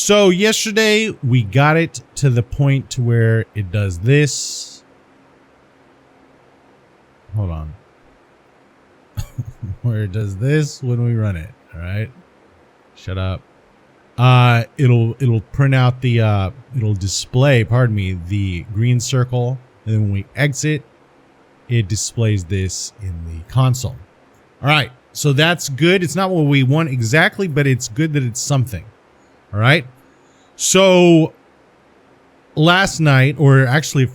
So yesterday we got it to the point to where it does this. Hold on. Where it does this when we run it. All right. Shut up. It'll print out the it'll display, pardon me, the green circle, and then when we exit, it displays this in the console. All right. So that's good. It's not what we want exactly, but it's good that it's something. All right. So last night, or actually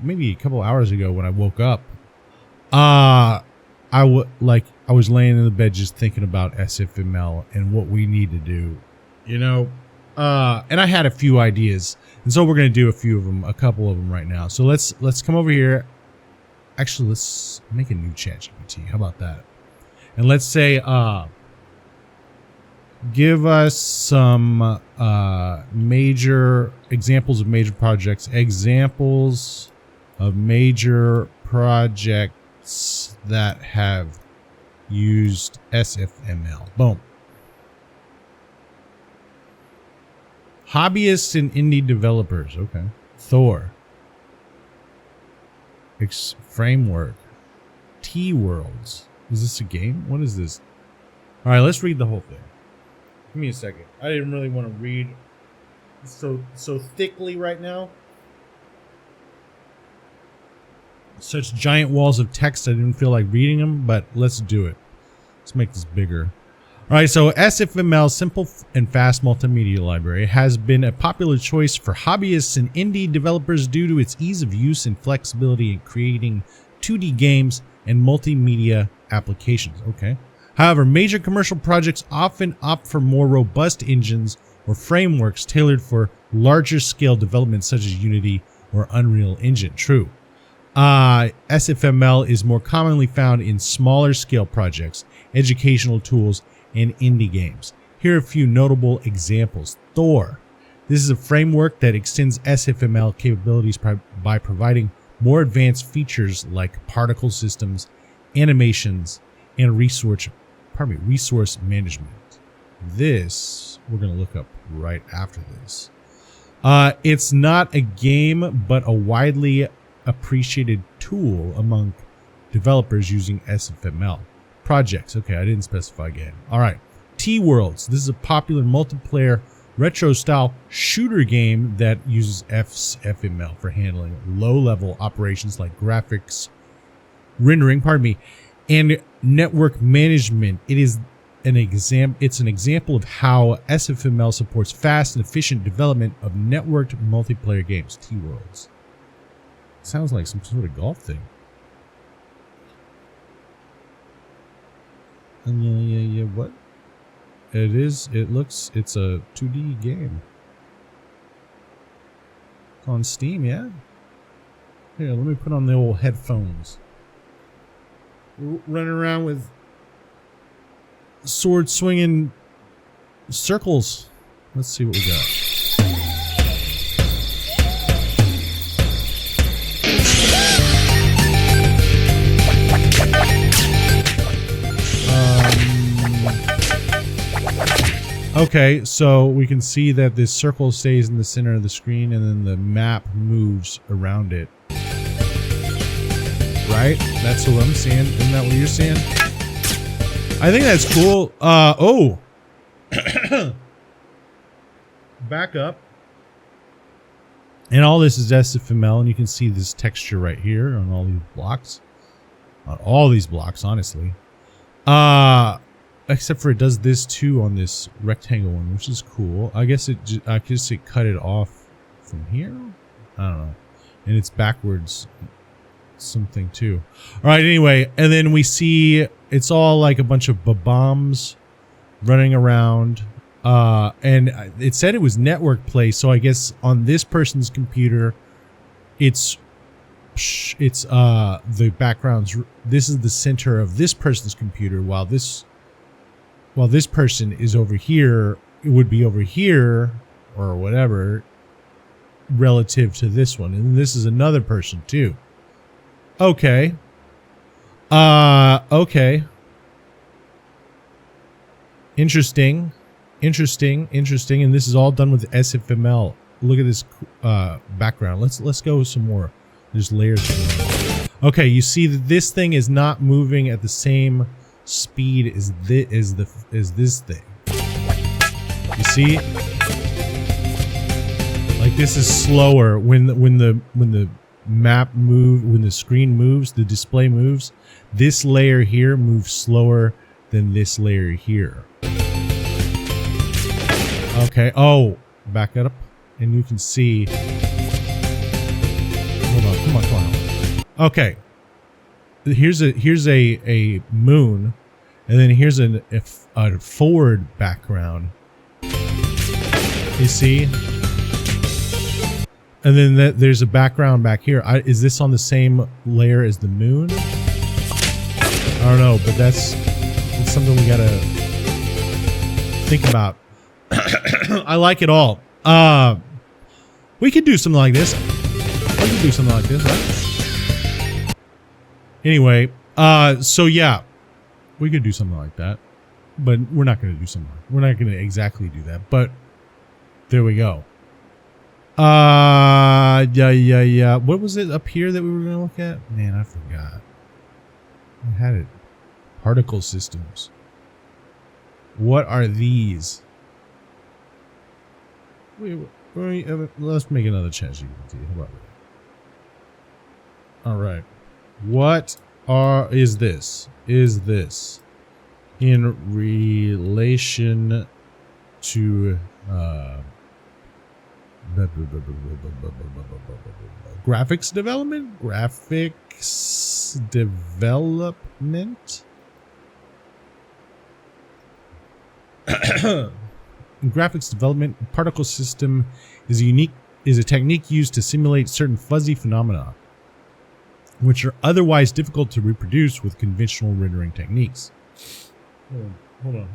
maybe a couple hours ago when I woke up, I was laying in the bed just thinking about SFML and what we need to do, you know, and I had a few ideas, and so we're going to do a couple of them right now. So let's come over here. Actually, let's make a new ChatGPT. How about that? And let's say, give us some major examples of major projects, that have used SFML. Boom. Hobbyists and indie developers. Okay. Thor. Framework. T-Worlds. Is this a game? What is this? All right, let's read the whole thing. Give me a second. I didn't really want to read so thickly right now. Such giant walls of text, I didn't feel like reading them, but let's do it. Let's make this bigger. All right, so SFML, simple and fast multimedia library, has been a popular choice for hobbyists and indie developers due to its ease of use and flexibility in creating 2D games and multimedia applications. Okay. However, major commercial projects often opt for more robust engines or frameworks tailored for larger scale development such as Unity or Unreal Engine. True. SFML is more commonly found in smaller scale projects, educational tools, and indie games. Here are a few notable examples. Thor. This is a framework that extends SFML capabilities by providing more advanced features like particle systems, animations, and resource management. This we're going to look up right after this. It's not a game, but a widely appreciated tool among developers using SFML. Projects. Okay, I didn't specify again. All right. T-Worlds. This is a popular multiplayer retro-style shooter game that uses SFML for handling low-level operations like graphics, rendering, and network management. It's an example of how SFML supports fast and efficient development of networked multiplayer games. T-Worlds. Sounds like some sort of golf thing. Yeah, what? It's a 2D game. It's on Steam, yeah? Here, let me put on the old headphones. Running around with sword swinging circles. Let's see what we got. Okay, so we can see that this circle stays in the center of the screen and then the map moves around it. Right? That's what I'm seeing. Isn't that what you're seeing? I think that's cool. Oh. Back up. And all this is SFML, and you can see this texture right here on all these blocks. On all these blocks, honestly. Except for it does this too on this rectangle one, which is cool. I guess it cut it off from here. I don't know. And it's backwards something too. All right. Anyway, and then we see it's all like a bunch of bombs running around. And it said it was network play. So I guess on this person's computer, it's the backgrounds. This is the center of this person's computer, while this person is over here, it would be over here or whatever relative to this one. And this is another person too. Okay. Okay. Interesting. Interesting. And this is all done with SFML. Look at this background. Let's go with some more. There's layers. Okay, you see that this thing is not moving at the same speed as this thing. You see? Like this is slower when the map move, when the screen moves, the display moves. This layer here moves slower than this layer here. Okay. Oh, back it up, and you can see. Hold on. Come on. Okay. Here's a moon, and then here's a forward background. You see? And then there's a background back here. Is this on the same layer as the moon? I don't know, but that's something we gotta think about. I like it all. We could do something like this. Right? Anyway, so yeah, we could do something like that, but we're not gonna do something. We're not gonna exactly do that, but there we go. Yeah. What was it up here that we were gonna look at? Man, I forgot. I had it. Particle systems. What are these? Wait, let's make another ChatGPT. How about that? All right. What is this? Is this in relation to graphics development? In graphics development, particle system is a technique used to simulate certain fuzzy phenomena, which are otherwise difficult to reproduce with conventional rendering techniques. Hold on.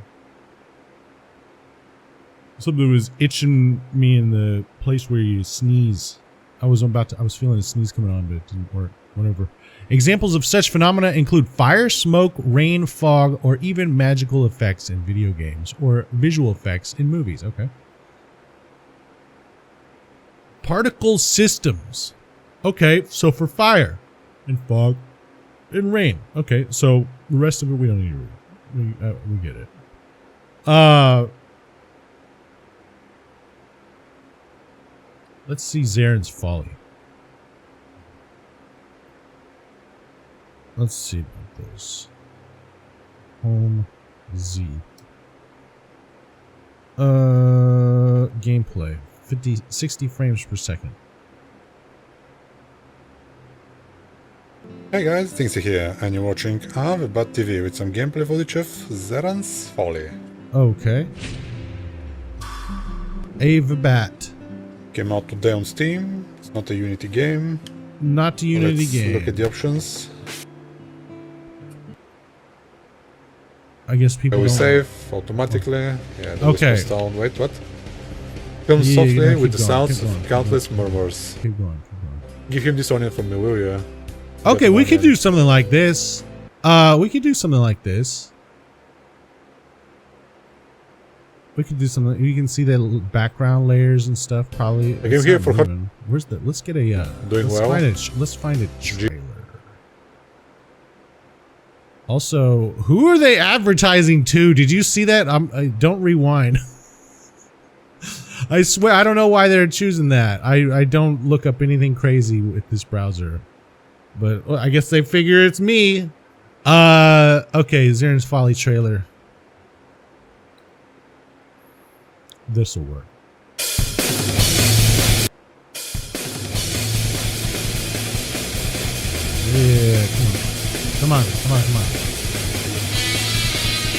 Something was itching me in the place where you sneeze. I was feeling a sneeze coming on, but it didn't work. Whatever. Examples of such phenomena include fire, smoke, rain, fog, or even magical effects in video games or visual effects in movies. Okay. Particle systems. Okay, so for fire and fog and rain. Okay, so the rest of it we don't need to read. We get it. Let's see Zaren's Folly. Let's see about this. Home Z. Gameplay. 60 frames per second. Hey guys, Thingsy here, and you're watching Bad TV with some gameplay footage of Zaren's Folly. Okay. Bat. Came out today on Steam. It's not a Unity game. Not a Unity game. Let's look at the options. I guess people We don't save automatically. Yeah, the okay. Down. Wait, what? Film softly with the sounds of countless murmurs. Keep going. Give him this onion from me, will you? Okay, we could do something like this. We could do something like this. We could do something. You can see the background layers and stuff. Probably. I came here for her. Where's the? Let's get a. Doing well. Let's find a trailer. Also, who are they advertising to? Did you see that? Don't rewind. I swear, I don't know why they're choosing that. I don't look up anything crazy with this browser, but well, I guess they figure it's me. Okay, Zaren's Folly trailer. This will work. Yeah, come on.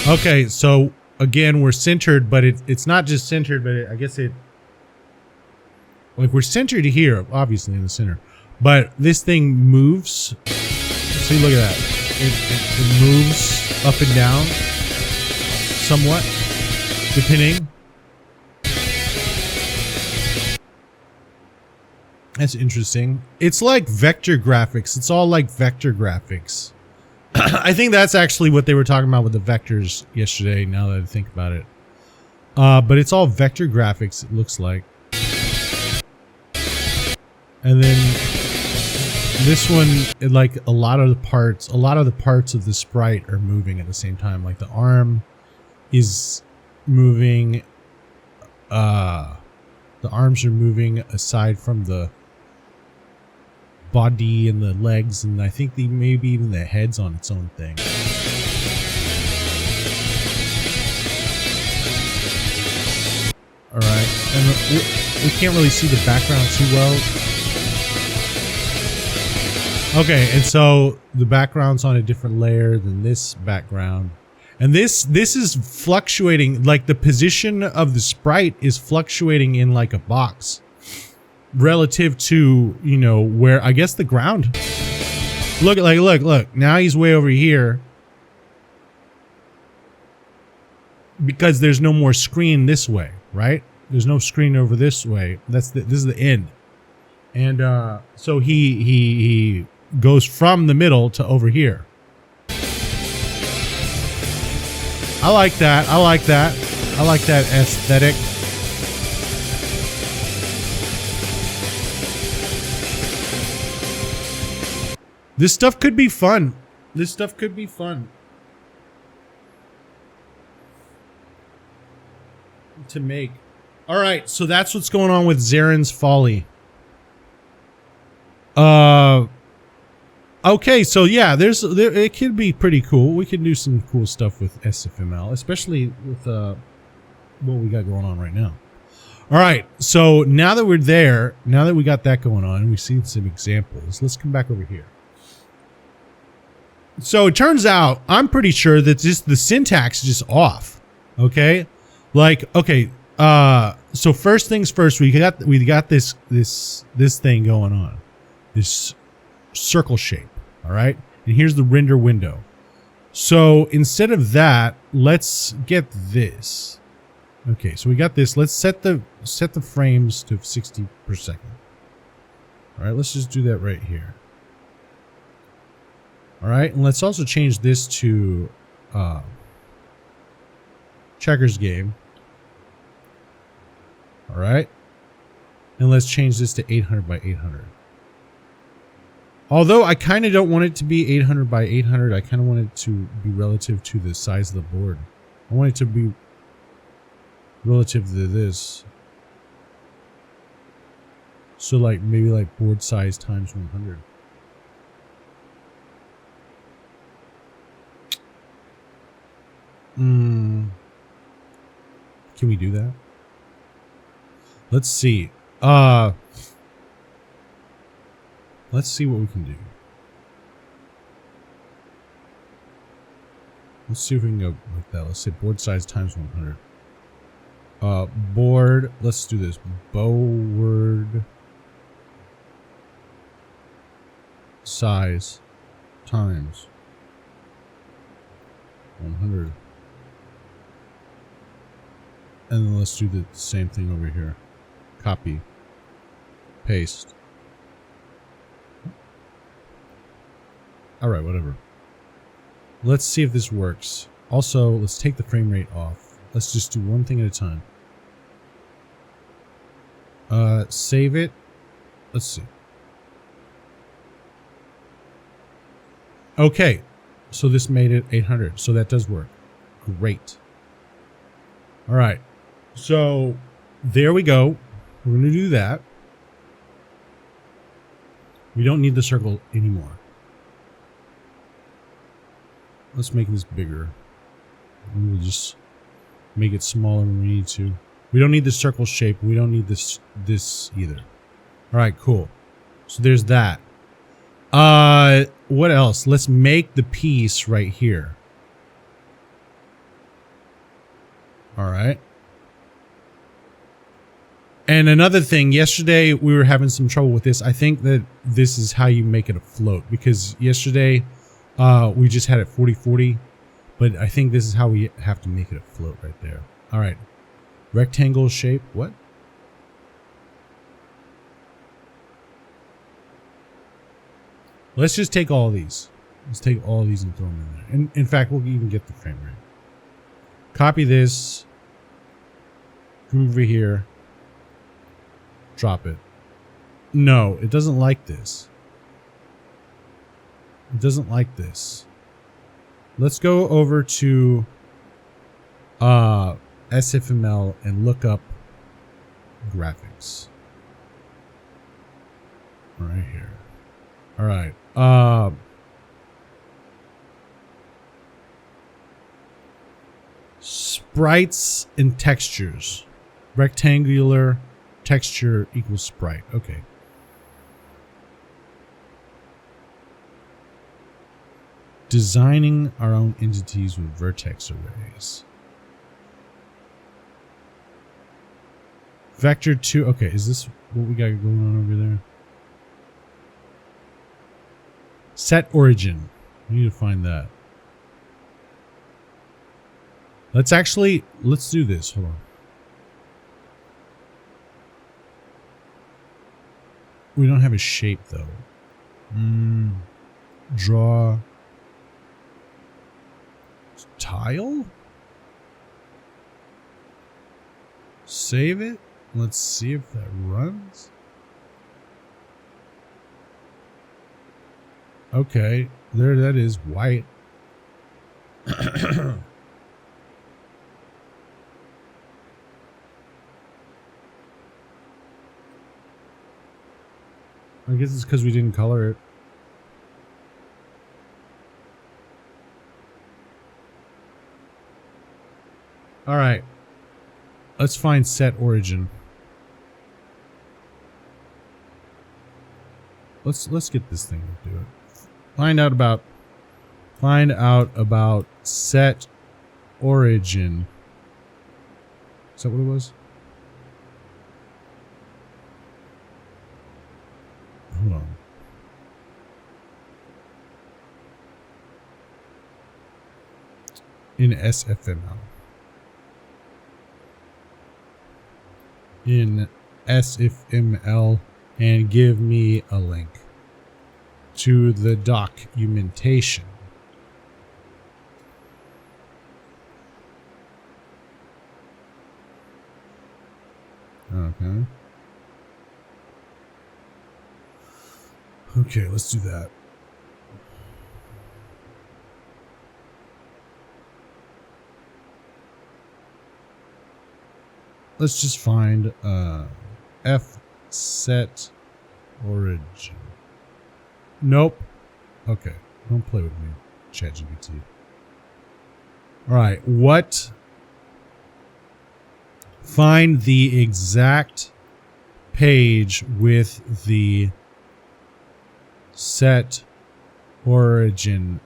Okay, so again, we're centered, but it's not just centered, but I guess like we're centered here, obviously in the center, but this thing moves. See, look at that. It moves up and down somewhat, depending. That's interesting. It's like vector graphics. It's all like vector graphics. I think that's actually what they were talking about with the vectors yesterday, now that I think about it. But it's all vector graphics, it looks like. And then this one, like a lot of the parts of the sprite are moving at the same time. Like the arm is moving. The arms are moving aside from the body and the legs, and I think maybe even the head's on its own thing. All right, and we can't really see the background too well. Okay, and so the background's on a different layer than this background. And this is fluctuating, like the position of the sprite is fluctuating in like a box relative to, you know, where I guess the ground. Look, now he's way over here because there's no more screen this way, right? There's no screen over this way. This is the end. And so he goes from the middle to over here. I like that. I like that aesthetic. This stuff could be fun. To make. All right, so that's what's going on with Zaren's Folly. Okay, so yeah, it could be pretty cool. We can do some cool stuff with SFML, especially with what we got going on right now. All right, so now that we're there, now that we got that going on, and we've seen some examples, let's come back over here. So it turns out, I'm pretty sure that just the syntax is just off. Okay, like okay, so first things first, we got this thing going on, this circle shape. All right, and here's the render window. So instead of that, let's get this. Okay, so we got this. Let's set the frames to 60 per second. All right, let's just do that right here. All right, and let's also change this to checkers game. All right, and let's change this to 800 by 800. Although I kind of don't want it to be 800 by 800, I kind of want it to be relative to the size of the board. I want it to be relative to this. So like maybe like board size times 100. Can we do that? Let's see. Let's see what we can do. Let's see if we can go like that. Let's say board size times 100. Board, let's do this. Board size times 100. And then let's do the same thing over here. Copy. Paste. Alright, whatever. Let's see if this works. Also, let's take the frame rate off. Let's just do one thing at a time. Save it. Let's see. Okay. So this made it 800. So that does work. Great. Alright. So there we go. We're going to do that. We don't need the circle anymore. Let's make this bigger. And we'll just make it smaller when we need to. We don't need the circle shape. We don't need this either. All right, cool. So there's that. What else? Let's make the piece right here. All right. And another thing, yesterday we were having some trouble with this. I think that this is how you make it a float, because yesterday we just had it 40-40, but I think this is how we have to make it a float right there. All right. Rectangle shape. What? Let's just take all these. Let's take all these and throw them in there. And in fact, we'll even get the frame rate. Copy this. Come over here. Drop it. No, it doesn't like this. It doesn't like this. Let's go over to SFML and look up graphics. Right here. All right. Sprites and textures. Rectangular texture equals sprite. Okay. Designing our own entities with vertex arrays. Vector 2. Okay, is this what we got going on over there? Set origin. We need to find that. Let's do this. Hold on. We don't have a shape though. Draw tile? Save it. Let's see if that runs. Okay, there that is, white. I guess it's because we didn't color it. All right. Let's find set origin. Let's get this thing to do it. Find out about set origin. Is that what it was? Hold on. In SFML. In SFML, and give me a link to the documentation. Okay. Okay, let's do that. Let's just find F set origin. Nope. Okay. Don't play with me, ChatGPT. All right. What? Find the exact page with the set origin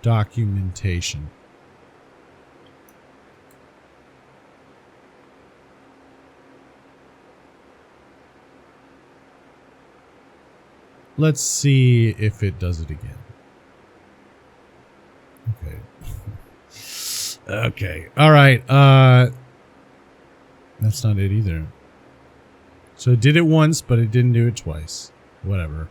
documentation. Let's see if it does it again. Okay. Okay. All right. That's not it either. So it did it once, but it didn't do it twice. Whatever.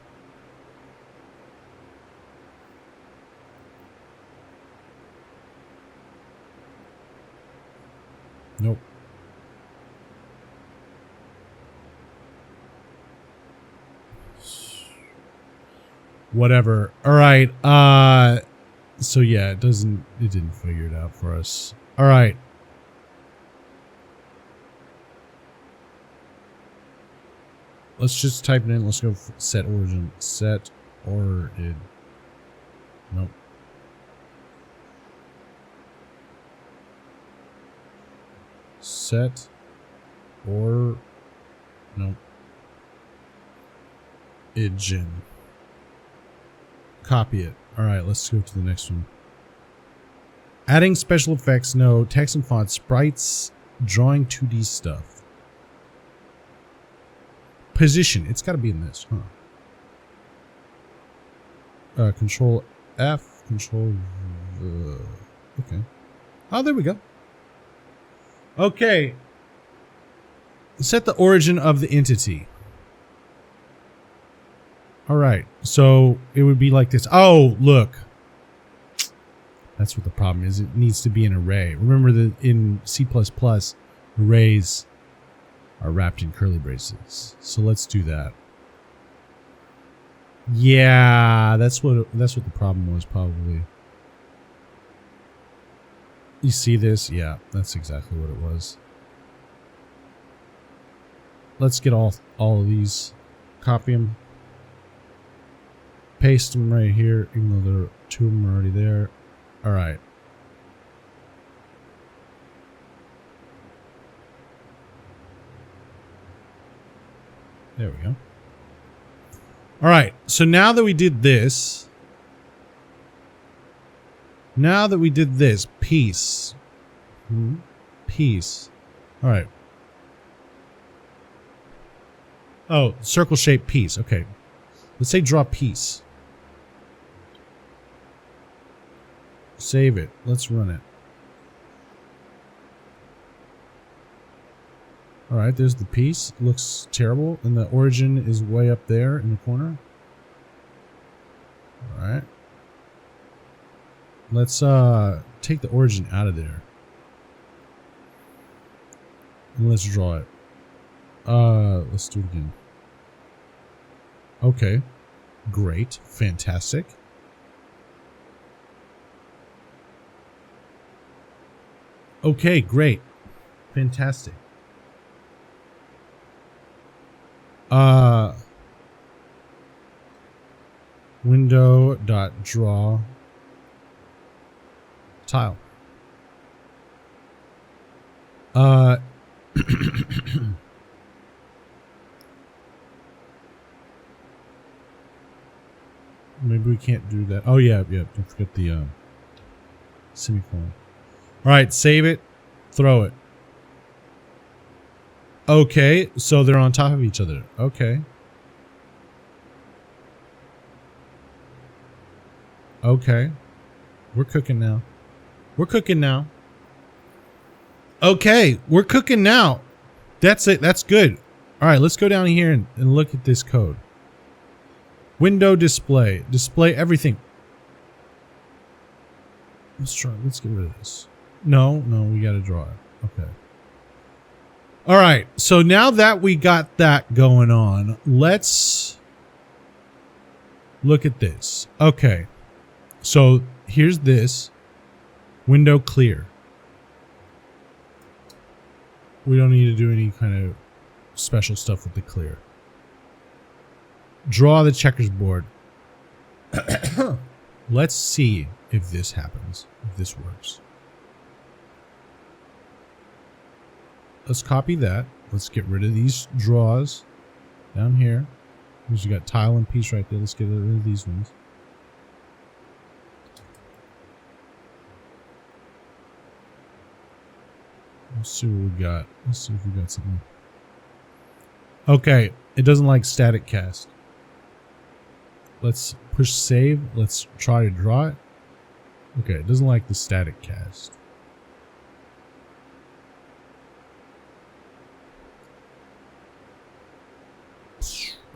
Nope. Whatever. All right. So yeah, it didn't figure it out for us. All right. Let's just type it in. Let's go set origin. Set origin. Nope. Set or nope. Origin. Copy it. All right, let's go to the next one. Adding special effects. No. Text and font. Sprites. Drawing 2D stuff. Position. It's got to be in this, huh? Control F. Control. Okay. Oh, there we go. Okay. Set the origin of the entity. All right. So it would be like this. Oh, look. That's what the problem is. It needs to be an array. Remember that in C++, arrays are wrapped in curly braces. So let's do that. Yeah, that's what the problem was probably. You see this? Yeah, that's exactly what it was. Let's get all of these, copy them, paste them right here, even though there two of them are already there. All right. There we go. All right. So now that we did this, peace. Peace. All right. Oh, circle shaped piece. Okay. Let's say draw piece. Save it. Let's run it. All right, there's the piece. Looks terrible. And the origin is way up there in the corner. All right. Let's take the origin out of there. And let's draw it. Let's do it again. Okay. Great. Fantastic. Okay, great. Fantastic. Window.draw tile. Maybe we can't do that. Oh yeah, don't forget the semicolon. All right, save it, throw it. Okay, so they're on top of each other. Okay. Okay. We're cooking now. We're cooking now. Okay, we're cooking now. That's it. That's good. All right, let's go down here and look at this code. Window display. Display everything. Let's get rid of this. No, we got to draw it. Okay. All right, so now that we got that going on, let's look at this. Okay, so here's this. Window clear. We don't need to do any kind of special stuff with the clear. Draw the checkers board. Let's see if this happens, if this works. Let's copy that. Let's get rid of these draws down here. Because you got tile and piece right there. Let's get rid of these ones. Let's see what we got. Let's see if we got something. Okay, it doesn't like static cast. Let's push save. Let's try to draw it. Okay, it doesn't like the static cast.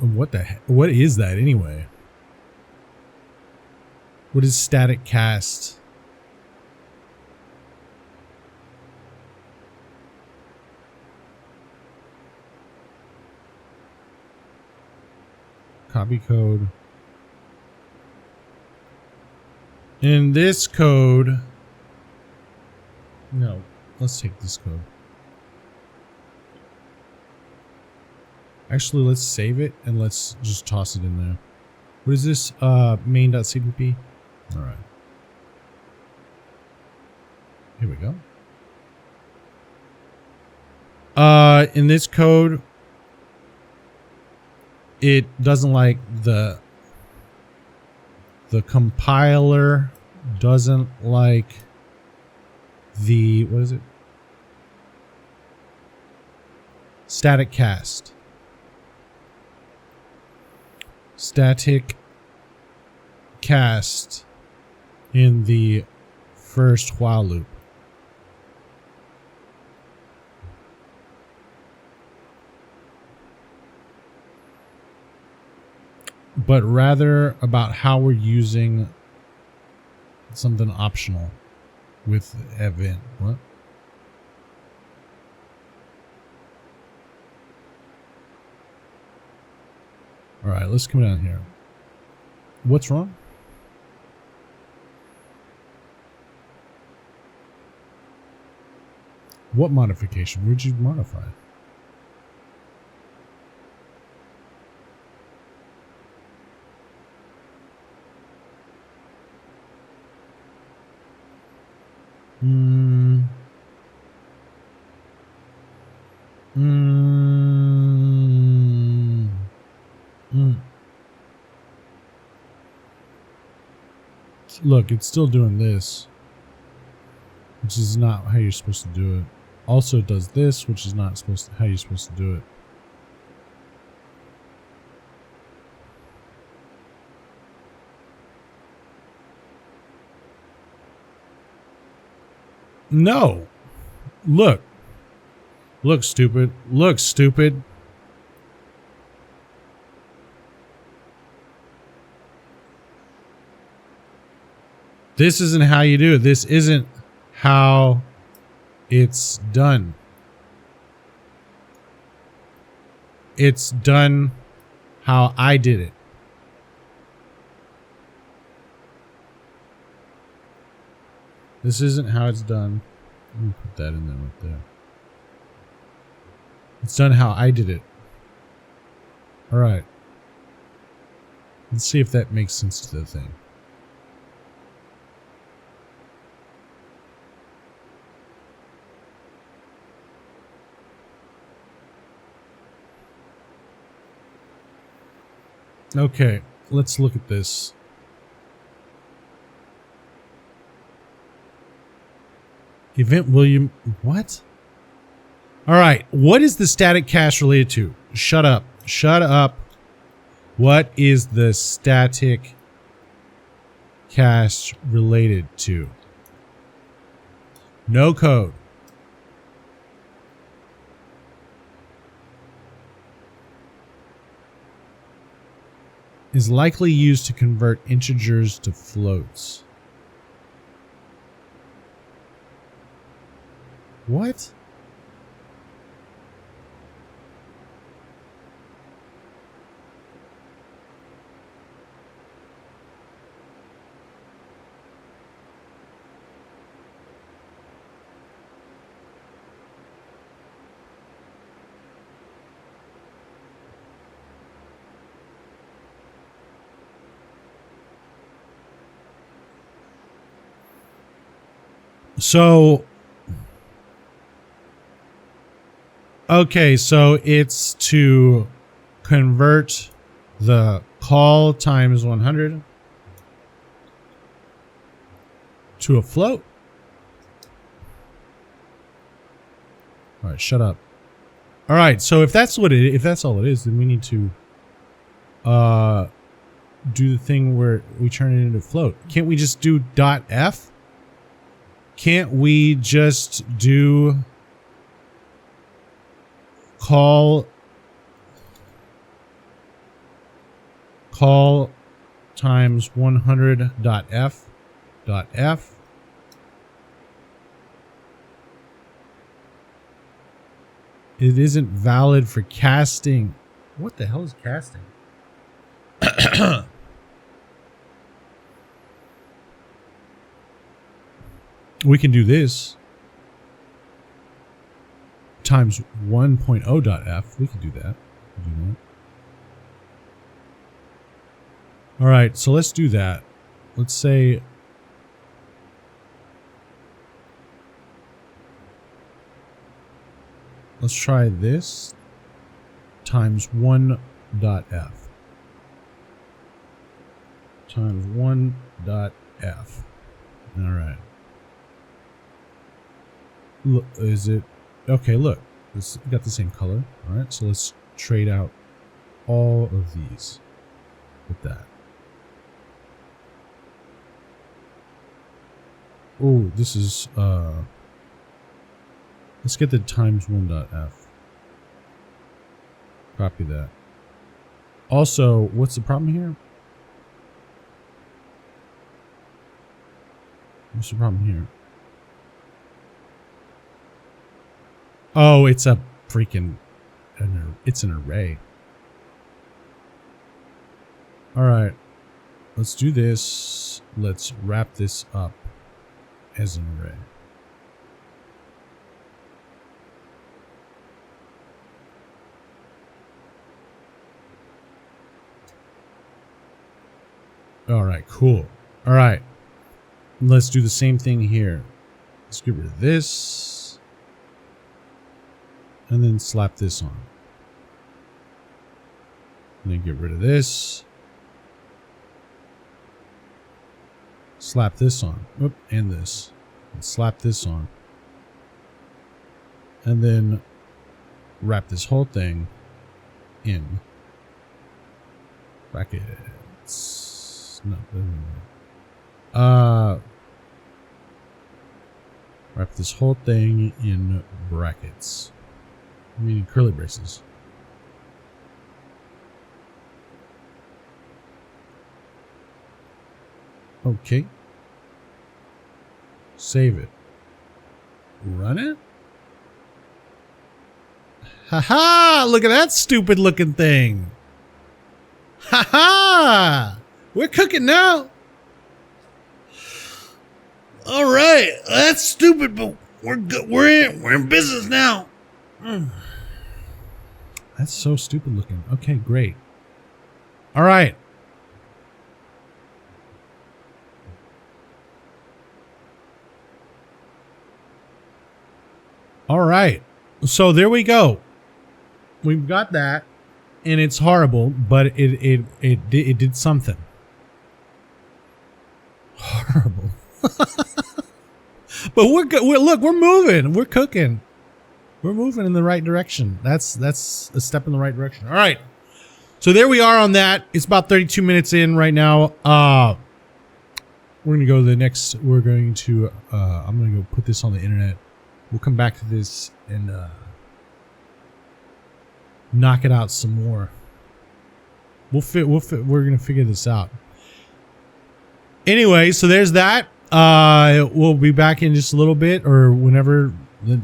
What the heck? What is that anyway? What is static cast? Copy code. In this code, no, let's take this code. Actually, let's save it and let's just toss it in there. What is this? Main.cpp? All right. Here we go. In this code, it doesn't like the compiler doesn't like the, what is it? Static cast. Static cast in the first while loop. But rather about how we're using something optional with event. What? All right, let's come down here. What's wrong? What modification? Where'd you modify? Look, it's still doing this, which is not how you're supposed to do it. Also, it does this, which is not supposed to, how you're supposed to do it. No. Look. Look, stupid. Look, stupid. This isn't how you do it. This isn't how it's done. It's done how I did it. This isn't how it's done. Let me put that in there right there. It's done how I did it. All right. Let's see if that makes sense to the thing. Okay, let's look at this. Event William, what? All right, what is the static cache related to? Shut up. Shut up. What is the static cache related to? No code. Is likely used to convert integers to floats. What? So, okay, so it's to convert the call times 100 to a float. All right, shut up. All right, so if that's what it, if that's all it is, then we need to do the thing where we turn it into float. Can't we just do .f? Can't we just do call times 100.f. It isn't valid for casting. What the hell is casting? We can do this times 1.0.f. We can do that. All right, so let's do that. Let's say let's try this times 1.f times 1.f. All right. Look, is it okay? Look, this got the same color. All right, so let's trade out all of these with that. Oh, this is let's get the times 1.f. Copy that. Also, what's the problem here? What's the problem here? Oh, it's a freaking, it's an array. All right, let's do this. Let's wrap this up as an array. All right, cool. All right, let's do the same thing here. Let's get rid of this and then slap this on. And then get rid of this. Slap this on. Oop, and this. And slap this on. And then wrap this whole thing in brackets. No. Wrap this whole thing in brackets. I mean curly braces. Okay. Save it. Run it. Haha! Look at that stupid looking thing. Haha! We're cooking now. All right, that's stupid, but we're good. We're in business now. That's so stupid looking. Okay, great. All right. All right. So there we go. We've got that, and it's horrible, but it did something. Horrible. But we're good. Look, we're moving. We're cooking. We're moving in the right direction. That's a step in the right direction. All right. So there we are on that. It's about 32 minutes in right now. We're gonna go to the next. We're going to. I'm gonna go put this on the internet. We'll come back to this and knock it out some more. We're gonna figure this out. Anyway, so there's that. We'll be back in just a little bit or whenever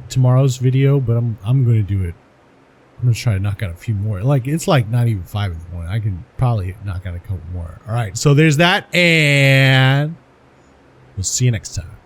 tomorrow's video, but I'm going to do it. I'm going to try to knock out a few more. Like, it's like not even 5 in the morning. I can probably knock out a couple more. All right. So there's that, and we'll see you next time.